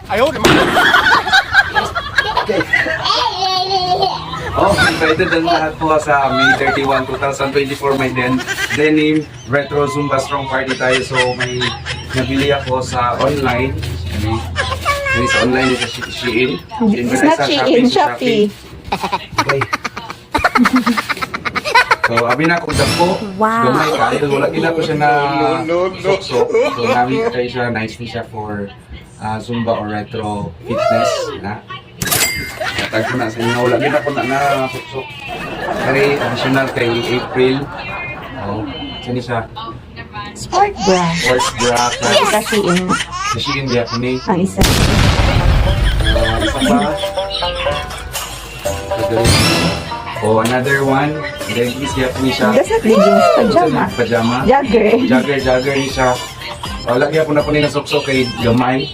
Okay. Oh, invited ang lahat po sa May 31, 2024 may denim retro Zumba Strong Party tayo. So may nabili ako sa online. May sa online sa Shein. It's not Shein, Shopee. Okay. So, abi na ko dako. Wow. Gamay kayo. Wala gina ko siya na sok-sok. So, namin kayo siya. Nice niya for Zumba or retro fitness. Na. Tag ko na sa inyo. Wala gina ko na sok-sok. Kaya additional kay April. Oh, sini siya. Sport bra. Sports bra. Sa Shein. Sa Shein diya ko ni. Ang isa. Isa pa. Oh, another one. Then is yap ni siya. That's not leggings, pajama. Pajama. Jogger. Jogger ni siya. Lagyan po na po ni na sok-sok kay gamay.